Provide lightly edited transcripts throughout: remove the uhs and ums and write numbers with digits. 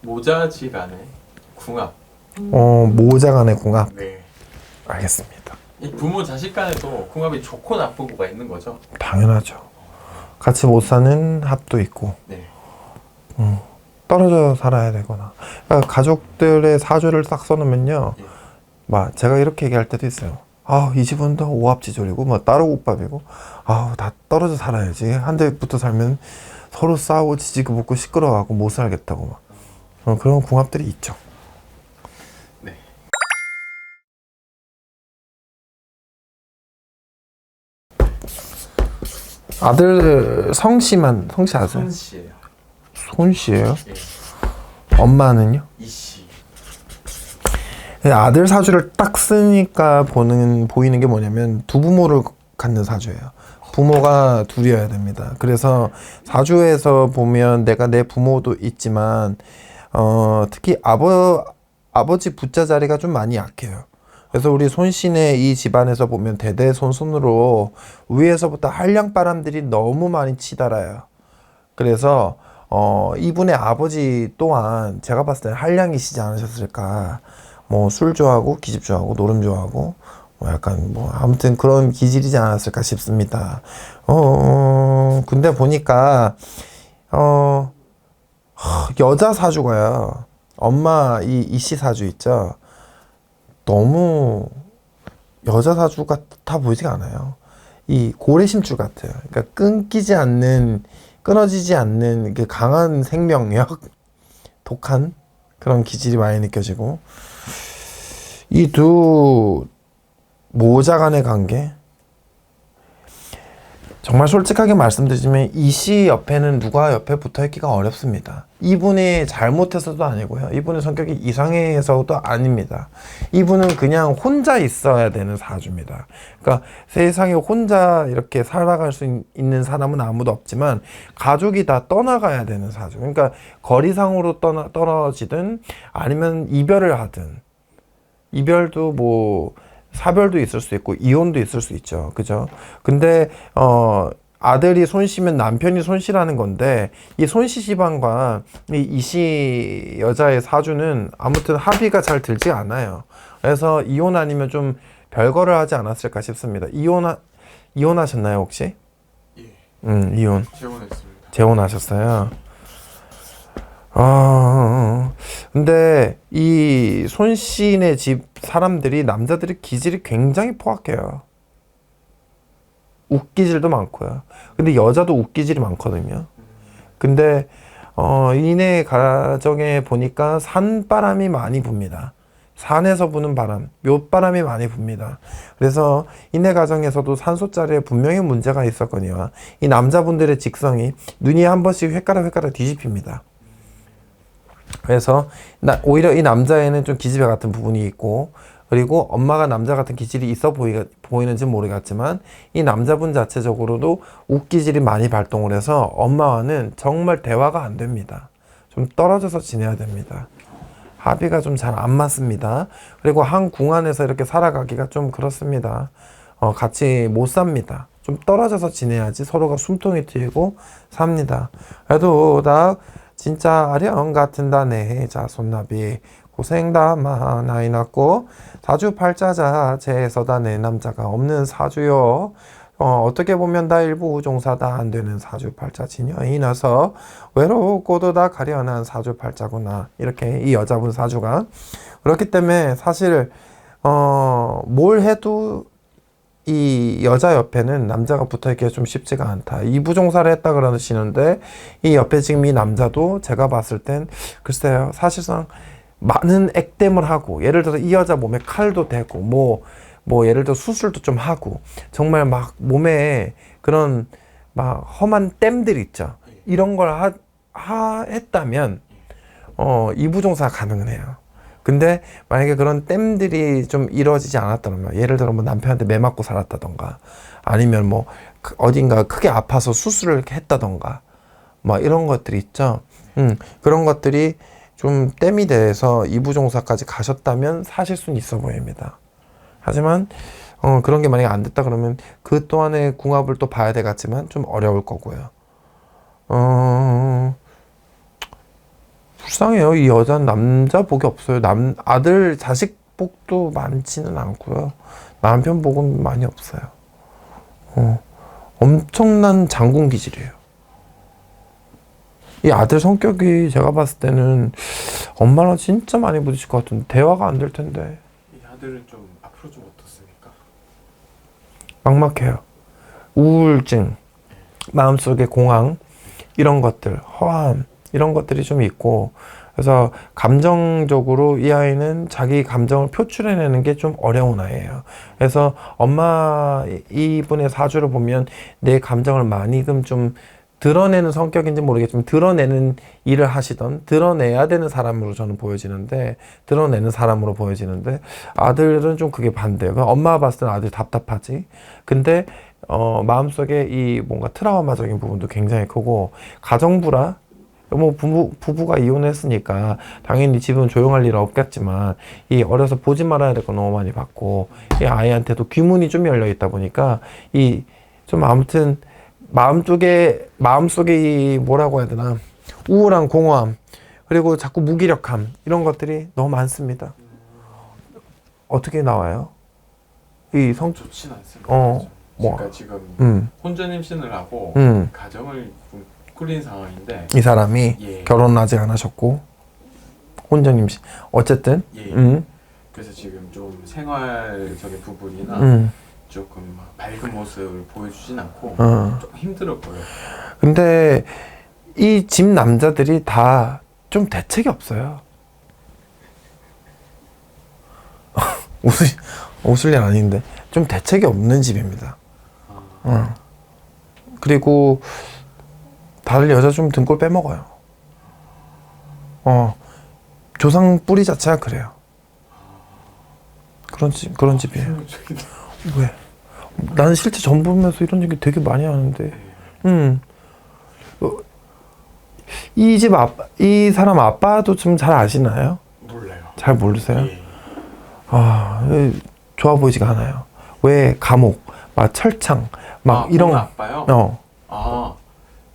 모자지 간의 궁합. 모자 간의 궁합. 네. 알겠습니다. 이 부모 자식 간에도 궁합이 좋고 나쁘고가 있는 거죠? 당연하죠. 같이 못 사는 합도 있고, 네. 떨어져 살아야 되거나. 그러니까 가족들의 사주를 딱 써놓으면요. 예. 막 제가 이렇게 얘기할 때도 있어요. 이 집은 다 오합지졸이고, 뭐 따로국밥이고, 다 떨어져 살아야지. 한 대 붙어 살면 서로 싸우고 지지고 볶고 시끄러워하고 못 살겠다고 막. 그런 궁합들이 있죠. 네. 아들 성씨 아세요? 손씨예요. 손씨예요? 예. 엄마는요? 이씨. 아들 사주를 딱 쓰니까 보이는 게 뭐냐면 두 부모를 갖는 사주예요. 부모가 둘이어야 됩니다. 그래서 사주에서 보면 내가 내 부모도 있지만 특히 아버지 부자 자리가 좀 많이 약해요. 그래서 우리 손씨네 이 집안에서 보면 대대손손으로 위에서부터 한량바람들이 너무 많이 치달아요. 그래서 이분의 아버지 또한 제가 봤을 때는 한량이시지 않으셨을까. 뭐 술 좋아하고 기집 좋아하고 노름 좋아하고 뭐 약간 뭐 아무튼 그런 기질이지 않았을까 싶습니다. 근데 보니까 여자 사주가요. 엄마 이씨 사주 있죠. 너무 여자 사주 같아 보이지가 않아요. 이 고래심줄 같아요. 그러니까 끊어지지 않는 그 강한 생명력, 독한 그런 기질이 많이 느껴지고, 이 두 모자 간의 관계, 정말 솔직하게 말씀드리면 이씨 옆에는 누가 옆에 붙어있기가 어렵습니다. 이분이 잘못해서도 아니고요. 이분의 성격이 이상해서도 아닙니다. 이분은 그냥 혼자 있어야 되는 사주입니다. 그러니까 세상에 혼자 이렇게 살아갈 수 있는 사람은 아무도 없지만 가족이 다 떠나가야 되는 사주. 그러니까 거리상으로 떨어지든 아니면 이별을 하든, 이별도 뭐 사별도 있을 수 있고 이혼도 있을 수 있죠. 그죠? 근데 아들이 손씨면 남편이 손씨라는 건데, 이 손씨 집안과 이 이씨 여자의 사주는 아무튼 합의가 잘 들지 않아요. 그래서 이혼 아니면 좀 별거를 하지 않았을까 싶습니다. 이혼하셨나요 혹시? 예. 이혼. 재혼했습니다. 재혼하셨어요. 근데 이 손씨네 집 사람들이, 남자들이 기질이 굉장히 포악해요. 웃기질도 많고요. 근데 여자도 웃기질이 많거든요. 근데 이네 가정에 보니까 산바람이 많이 붑니다. 산에서 부는 바람, 묘바람이 많이 붑니다. 그래서 이네 가정에서도 산소자리에 분명히 문제가 있었거든요. 이 남자분들의 직성이 눈이 한 번씩 횟가락 뒤집힙니다. 그래서 오히려 이 남자애는 좀 기집애 같은 부분이 있고, 그리고 엄마가 남자 같은 기질이 있어 보이는지 모르겠지만 이 남자분 자체적으로도 웃기질이 많이 발동을 해서 엄마와는 정말 대화가 안 됩니다. 좀 떨어져서 지내야 됩니다. 합의가 좀 잘 안 맞습니다. 그리고 한 궁 안에서 이렇게 살아가기가 좀 그렇습니다. 같이 못 삽니다. 좀 떨어져서 지내야지 서로가 숨통이 트이고 삽니다. 그래도 나 진짜 아령 같은다 내 자손나비 고생다마 나이 낳고 사주팔자자 제에서다 내 남자가 없는 사주요. 어떻게 보면 다 일부 우종사다 안 되는 사주팔자 지녀이나서 외롭고도 다 가련한 사주팔자구나. 이렇게 이 여자분 사주가 그렇기 때문에 사실 뭘 해도 이 여자 옆에는 남자가 붙어있기가 좀 쉽지가 않다. 이부종사를 했다 그러시는데 이 옆에 지금 이 남자도 제가 봤을 땐 글쎄요, 사실상 많은 액땜을 하고, 예를 들어서 이 여자 몸에 칼도 대고 뭐 예를 들어 수술도 좀 하고, 정말 막 몸에 그런 막 험한 땜들 있죠. 이런 걸 했다면 이부종사가 가능은 해요. 근데 만약에 그런 땜들이 좀 이루어지지 않았다면, 예를 들어 뭐 남편한테 매 맞고 살았다던가, 아니면 뭐 어딘가 크게 아파서 수술을 했다던가, 뭐 이런 것들이 있죠. 그런 것들이 좀 땜이 돼서 이부종사까지 가셨다면 사실 수는 있어 보입니다. 하지만 그런 게 만약에 안 됐다 그러면 그 또한의 궁합을 또 봐야 되겠지만 좀 어려울 거고요. 불쌍해요. 이 여자는 남자 복이 없어요. 아들 자식 복도 많지는 않고요. 남편 복은 많이 없어요. 엄청난 장군 기질이에요. 이 아들 성격이 제가 봤을 때는 엄마랑 진짜 많이 부딪힐 것 같은데 대화가 안 될 텐데. 이 아들은 좀 앞으로 좀 어떻습니까? 막막해요. 우울증, 마음속에 공황, 이런 것들, 허함, 이런 것들이 좀 있고, 그래서 감정적으로 이 아이는 자기 감정을 표출해내는 게 좀 어려운 아이예요. 그래서 엄마 이분의 사주를 보면 내 감정을 많이 좀 드러내는 성격인지 모르겠지만 드러내는 일을 하시던 드러내야 되는 사람으로 저는 보여지는데, 드러내는 사람으로 보여지는데, 아들은 좀 그게 반대예요. 엄마가 봤을 때는 아들 답답하지. 근데 마음속에 이 뭔가 트라우마적인 부분도 굉장히 크고, 가정부라 뭐 부부가 이혼했으니까 당연히 집은 조용할 일은 없겠지만, 이 어려서 보지 말아야 될 거 너무 많이 봤고, 이 아이한테도 귀문이 좀 열려 있다 보니까 이 좀 아무튼 마음속에 이 뭐라고 해야 되나, 우울한 공허함, 그리고 자꾸 무기력함, 이런 것들이 너무 많습니다. 어떻게 나와요? 이 좋진 않습니다. 뭐. 그러니까 지금 혼전 임신을 하고 가정을 좀 꾸린 상황인데, 이 사람이 예. 결혼은 아직 안 하셨고 혼전 임신, 어쨌든 예. 그래서 지금 좀 생활적인 부분이나 조금 막 밝은 모습을 보여주진 않고 좀 힘들어 보여요. 근데 이 집 남자들이 다 좀 대책이 없어요. 웃을 일 아닌데 좀 대책이 없는 집입니다. 그리고 다들 여자 좀 등골 빼먹어요. 조상 뿌리 자체가 그래요. 그런 집이에요. 왜? 나는 실제 전 보면서 이런 얘기 되게 많이 하는데, 이 사람 아빠도 좀 잘 아시나요? 몰라요. 잘 모르세요? 예. 좋아 보이지가 않아요. 왜 감옥, 막 철창, 막 이런. 아빠요?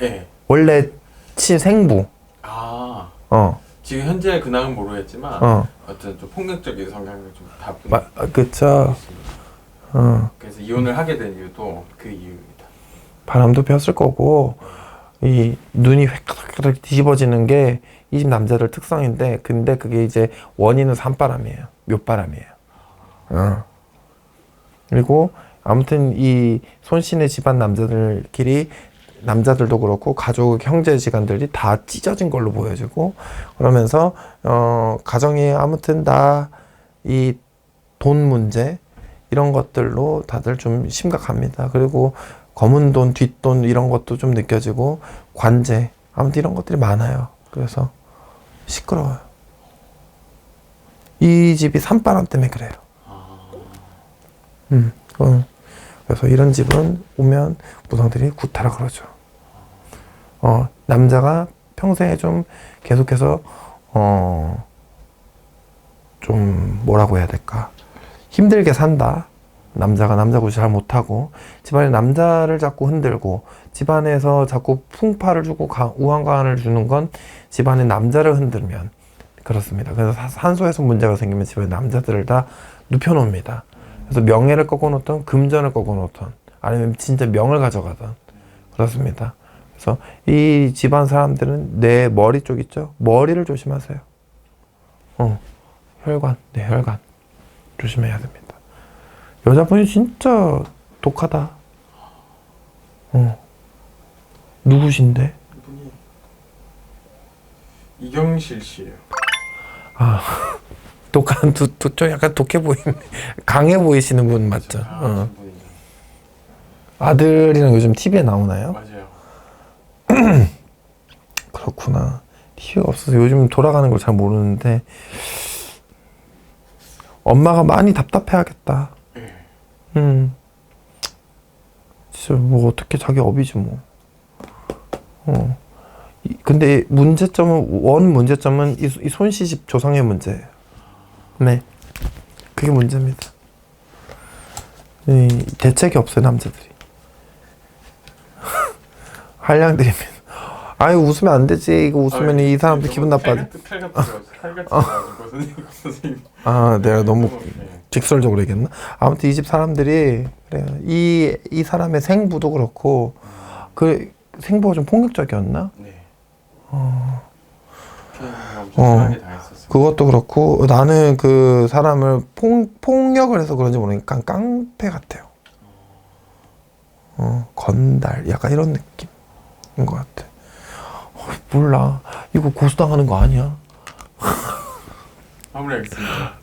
예. 원래 친생부. 지금 현재 근황은 모르겠지만 어떤 좀 폭력적인 성향을 좀 다분. 그쵸. 그래서 이혼을 하게 된 이유도 그 이유입니다. 바람도 피웠을 거고, 이 눈이 획 뒤집어지는 게 이 집 남자들 특성인데, 근데 그게 이제 원인은 산바람이에요. 묘바람이에요. 그리고 아무튼 이 손신의 집안 남자들끼리, 남자들도 그렇고 가족 형제지간들이 다 찢어진 걸로 보여지고, 그러면서 가정이 아무튼 다 이 돈 문제, 이런 것들로 다들 좀 심각합니다. 그리고 검은 돈, 뒷돈, 이런 것도 좀 느껴지고, 관제, 아무튼 이런 것들이 많아요. 그래서 시끄러워요. 이 집이 산바람 때문에 그래요. 그래서 이런 집은 오면 무당들이 구타라 그러죠. 남자가 평생에 좀 계속해서 좀 뭐라고 해야 될까, 힘들게 산다. 남자가 남자 구실 잘 못하고, 집안에 남자를 자꾸 흔들고, 집안에서 자꾸 풍파를 주고 우한관을 주는 건 집안에 남자를 흔들면 그렇습니다. 그래서 산소에서 문제가 생기면 집안에 남자들을 다 눕혀놓습니다. 그래서 명예를 꺾어놓던, 금전을 꺾어놓던, 아니면 진짜 명을 가져가던, 그렇습니다. 그래서 이 집안 사람들은 내 머리 쪽 있죠? 머리를 조심하세요. 혈관, 네, 혈관 조심해야 됩니다. 여자분이 진짜 독하다. 누구신데? 이분이 이경실 씨예요. 독한 좀 약간 독해 보이네. 강해 보이시는 분 맞죠? 아들이랑 요즘 TV에 나오나요? 맞아요. 그렇구나. TV가 없어서 요즘 돌아가는 걸 잘 모르는데, 엄마가 많이 답답해하겠다. 진짜 뭐 어떻게 자기 업이지 뭐. 근데 문제점은 이 손시집 조상의 문제예요. 네, 그게 문제입니다. 대책이 없어요, 남자들이. 한량드립니다. 아유 웃으면 안 되지. 이거 웃으면 이 사람도 기분 나빠져. 칼같이 가지고 선생님. 아 내가 너무 네. 직설적으로 얘기했나? 아무튼 이 집 사람들이 그래요. 이 사람의 생부도 그렇고 그 생부가 좀 폭력적이었나? 네. 엄청 어. 심하게 당했었어요. 그것도 그렇고 나는 그 사람을 폭력을 해서 그런지 모르니까 깡패 같아요. 건달 약간 이런 느낌인 것 같아. 몰라. 이거 고소당하는 거 아니야? 마무리하겠습니다.